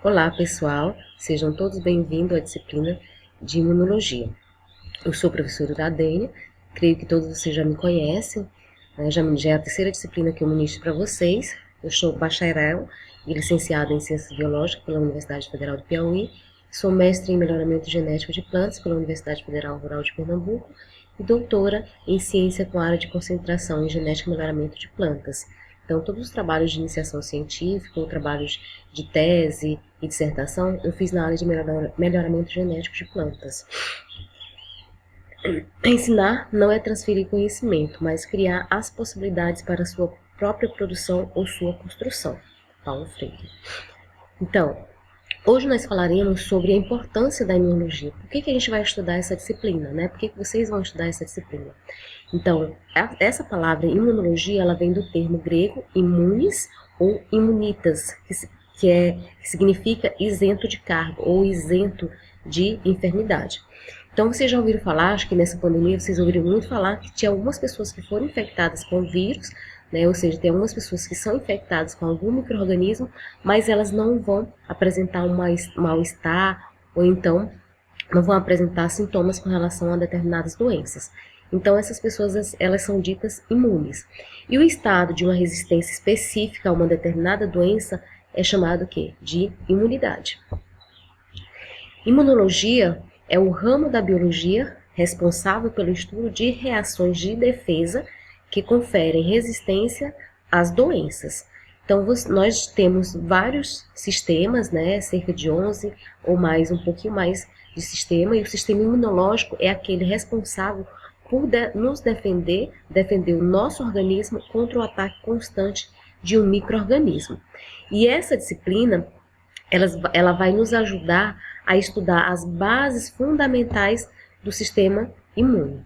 Olá pessoal, sejam todos bem-vindos à disciplina de Imunologia. Eu sou a professora Iradênia, creio que todos vocês já me conhecem, né? Já é a terceira disciplina que eu ministro para vocês. Eu sou bacharel e licenciada em Ciências Biológicas pela Universidade Federal do Piauí, sou mestre em Melhoramento Genético de Plantas pela Universidade Federal Rural de Pernambuco e doutora em Ciência com área de concentração em Genética e Melhoramento de Plantas. Então, todos os trabalhos de iniciação científica, ou trabalhos de tese e dissertação, eu fiz na área de melhoramento genético de plantas. Ensinar não é transferir conhecimento, mas criar as possibilidades para a sua própria produção ou sua construção. Paulo Freire. Então, hoje nós falaremos sobre a importância da imunologia. Por que a gente vai estudar essa disciplina, né? Por que vocês vão estudar essa disciplina? Então, essa palavra imunologia, ela vem do termo grego imunes ou imunitas, que significa isento de cargo ou isento de enfermidade. Então, vocês já ouviram falar, acho que nessa pandemia vocês ouviram muito falar que tinha algumas pessoas que foram infectadas com vírus, né? Ou seja, tem algumas pessoas que são infectadas com algum micro-organismo, mas elas não vão apresentar um mal-estar ou então não vão apresentar sintomas com relação a determinadas doenças. Então, essas pessoas, elas são ditas imunes. E o estado de uma resistência específica a uma determinada doença é chamado o quê? De imunidade. Imunologia é o ramo da biologia responsável pelo estudo de reações de defesa que conferem resistência às doenças. Então, nós temos vários sistemas, né? Cerca de 11 ou mais, um pouquinho mais de sistema, e o sistema imunológico é aquele responsável por nos defender o nosso organismo contra o ataque constante de um micro-organismo. E essa disciplina, ela vai nos ajudar a estudar as bases fundamentais do sistema imune.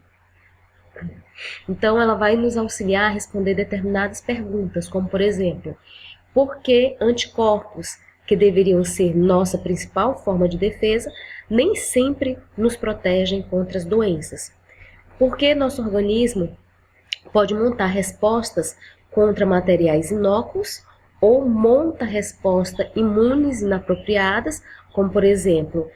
Então, ela vai nos auxiliar a responder determinadas perguntas, como, por exemplo, por que anticorpos, que deveriam ser nossa principal forma de defesa, nem sempre nos protegem contra as doenças? Por que nosso organismo pode montar respostas contra materiais inócuos ou monta respostas imunes inapropriadas, como, por exemplo,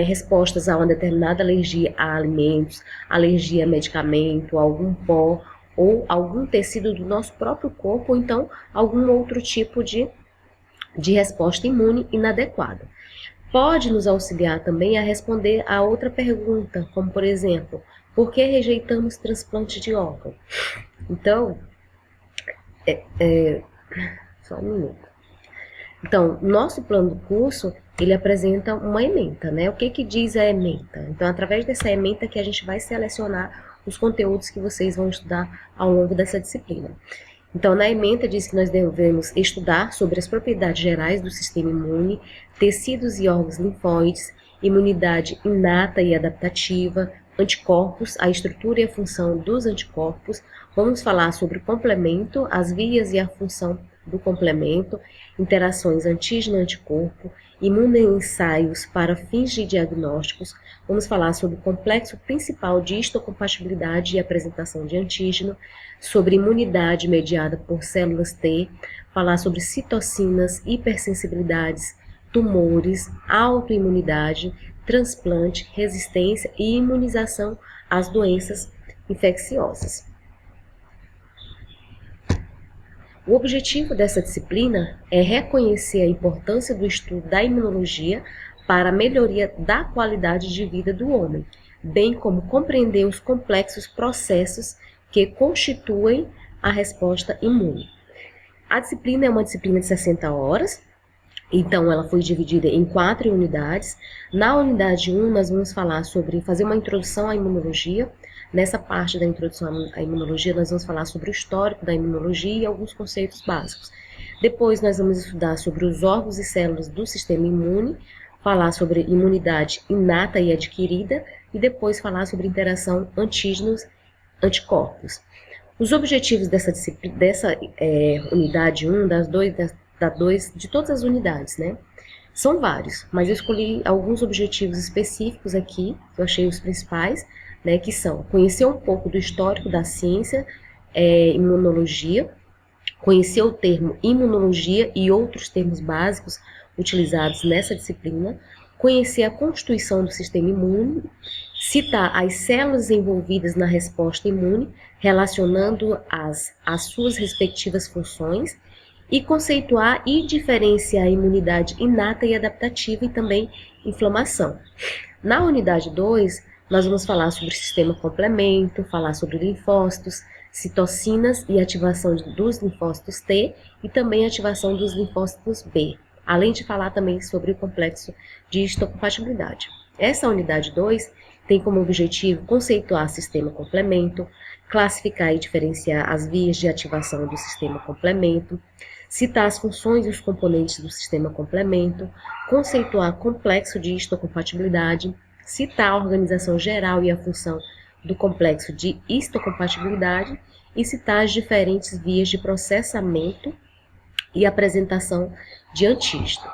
respostas a uma determinada alergia a alimentos, alergia a medicamento, a algum pó ou algum tecido do nosso próprio corpo, ou então algum outro tipo de resposta imune inadequada. Pode nos auxiliar também a responder a outra pergunta, como, por exemplo, por que rejeitamos transplante de órgão? Então, só um minuto. Então, nosso plano do curso, ele apresenta uma ementa, né? O que diz a ementa? Então, através dessa ementa que a gente vai selecionar os conteúdos que vocês vão estudar ao longo dessa disciplina. Então, na ementa diz que nós devemos estudar sobre as propriedades gerais do sistema imune, tecidos e órgãos linfóides, imunidade inata e adaptativa, anticorpos, a estrutura e a função dos anticorpos. Vamos falar sobre o complemento, as vias e a função do complemento, interações antígeno-anticorpo, imunoensaios para fins de diagnósticos. Vamos falar sobre o complexo principal de histocompatibilidade e apresentação de antígeno, sobre imunidade mediada por células T, falar sobre citocinas, hipersensibilidades, tumores, autoimunidade, transplante, resistência e imunização às doenças infecciosas. O objetivo dessa disciplina é reconhecer a importância do estudo da imunologia para a melhoria da qualidade de vida do homem, bem como compreender os complexos processos que constituem a resposta imune. A disciplina é uma disciplina de 60 horas, então ela foi dividida em 4 unidades. Na unidade 1, nós vamos falar sobre fazer uma introdução à imunologia. Nessa parte da introdução à imunologia, nós vamos falar sobre o histórico da imunologia e alguns conceitos básicos. Depois, nós vamos estudar sobre os órgãos e células do sistema imune, falar sobre imunidade inata e adquirida, e depois falar sobre interação antígenos-anticorpos. Os objetivos dessa unidade 1, de todas as unidades, né? São vários, mas eu escolhi alguns objetivos específicos aqui, que eu achei os principais, né, que são conhecer um pouco do histórico da ciência, imunologia, conhecer o termo imunologia e outros termos básicos, utilizados nessa disciplina, conhecer a constituição do sistema imune, citar as células envolvidas na resposta imune, relacionando as suas respectivas funções, e conceituar e diferenciar a imunidade inata e adaptativa e também inflamação. Na unidade 2, nós vamos falar sobre o sistema complemento, falar sobre linfócitos, citocinas e ativação dos linfócitos T e também ativação dos linfócitos B, além de falar também sobre o complexo de histocompatibilidade. Essa unidade 2 tem como objetivo conceituar o sistema complemento, classificar e diferenciar as vias de ativação do sistema complemento, citar as funções e os componentes do sistema complemento, conceituar complexo de histocompatibilidade, citar a organização geral e a função do complexo de histocompatibilidade e citar as diferentes vias de processamento e apresentação de antígeno.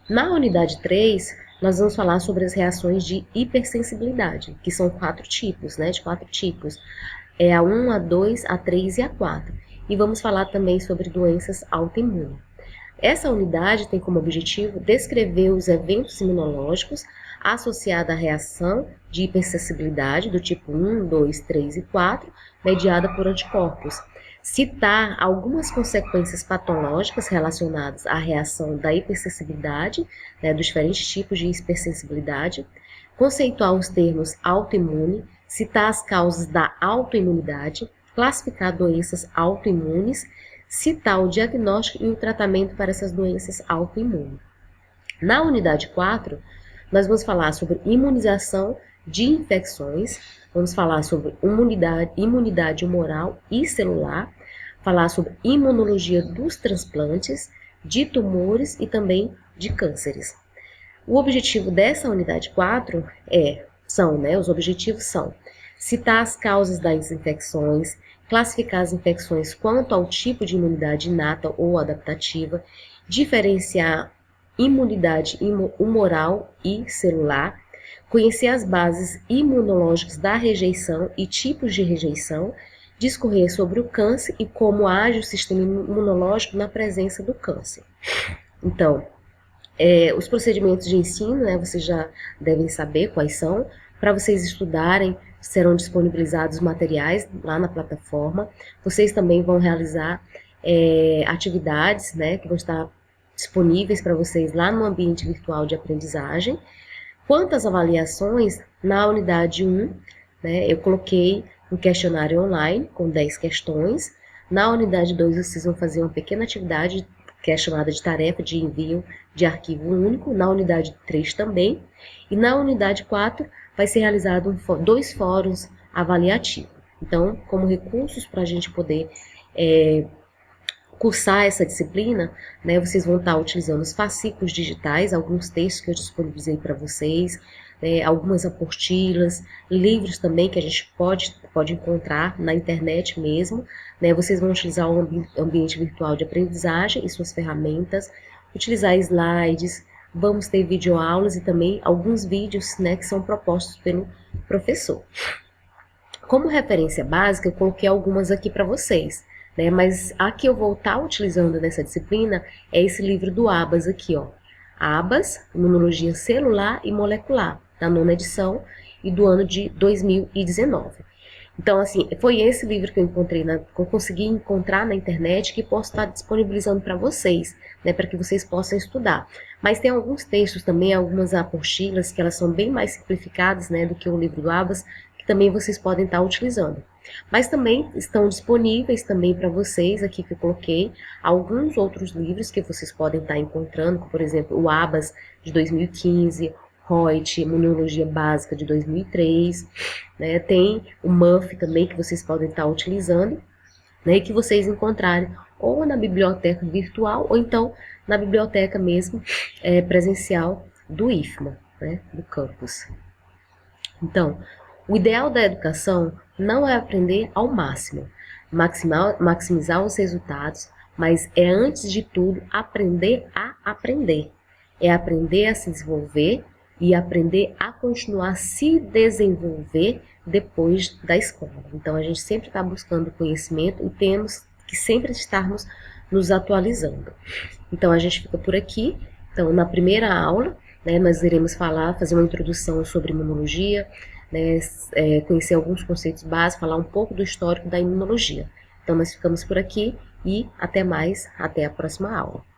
Na unidade 3, nós vamos falar sobre as reações de hipersensibilidade, que são 4 tipos, de 4 tipos. É a 1, a 2, a 3 e a 4. E vamos falar também sobre doenças autoimunes. Essa unidade tem como objetivo descrever os eventos imunológicos associados à reação de hipersensibilidade do tipo 1, 2, 3 e 4, mediada por anticorpos. Citar algumas consequências patológicas relacionadas à reação da hipersensibilidade, dos diferentes tipos de hipersensibilidade, conceituar os termos autoimune, citar as causas da autoimunidade, classificar doenças autoimunes, citar o diagnóstico e o tratamento para essas doenças autoimunes. Na unidade 4, nós vamos falar sobre imunização de infecções, vamos falar sobre imunidade humoral e celular, falar sobre imunologia dos transplantes, de tumores e também de cânceres. O objetivo dessa unidade 4 os objetivos são citar as causas das infecções, classificar as infecções quanto ao tipo de imunidade inata ou adaptativa, diferenciar imunidade humoral e celular, conhecer as bases imunológicas da rejeição e tipos de rejeição, discorrer sobre o câncer e como age o sistema imunológico na presença do câncer. Então, os procedimentos de ensino, vocês já devem saber quais são. Para vocês estudarem, serão disponibilizados materiais lá na plataforma. Vocês também vão realizar atividades, que vão estar disponíveis para vocês lá no ambiente virtual de aprendizagem. Quanto às avaliações, na unidade 1, eu coloquei um questionário online com 10 questões. Na unidade 2, vocês vão fazer uma pequena atividade que é chamada de tarefa de envio de arquivo único. Na unidade 3 também. E na unidade 4, vai ser realizado 2 fóruns avaliativos. Então, como recursos para a gente poder cursar essa disciplina, vocês vão estar utilizando os fascículos digitais, alguns textos que eu disponibilizei para vocês, algumas apostilas, livros também que a gente pode encontrar na internet mesmo. Vocês vão utilizar o ambiente virtual de aprendizagem e suas ferramentas, utilizar slides, vamos ter videoaulas e também alguns vídeos que são propostos pelo professor. Como referência básica, eu coloquei algumas aqui para vocês. Mas a que eu vou estar utilizando nessa disciplina é esse livro do Abas aqui, Abas, Imunologia Celular e Molecular, da 9ª edição e do ano de 2019. Então, assim, foi esse livro que eu consegui encontrar na internet, que posso estar disponibilizando para vocês, para que vocês possam estudar. Mas tem alguns textos também, algumas apostilas, que elas são bem mais simplificadas, do que o livro do Abas, que também vocês podem estar utilizando. Mas também estão disponíveis também para vocês, aqui que eu coloquei, alguns outros livros que vocês podem estar encontrando, como, por exemplo, o Abas, de 2015, Reut, Imunologia Básica, de 2003, tem o MUF também, que vocês podem estar utilizando, e que vocês encontrarem ou na biblioteca virtual, ou então na biblioteca mesmo, presencial do IFMA, do campus. Então, o ideal da educação não é aprender ao máximo, maximizar os resultados, mas é, antes de tudo, aprender a aprender. É aprender a se desenvolver e aprender a continuar a se desenvolver depois da escola. Então, a gente sempre está buscando conhecimento e temos que sempre estarmos nos atualizando. Então, a gente fica por aqui. Então, na primeira aula, né, nós iremos fazer uma introdução sobre imunologia, né, conhecer alguns conceitos básicos, falar um pouco do histórico da imunologia. Então, nós ficamos por aqui e até mais, até a próxima aula.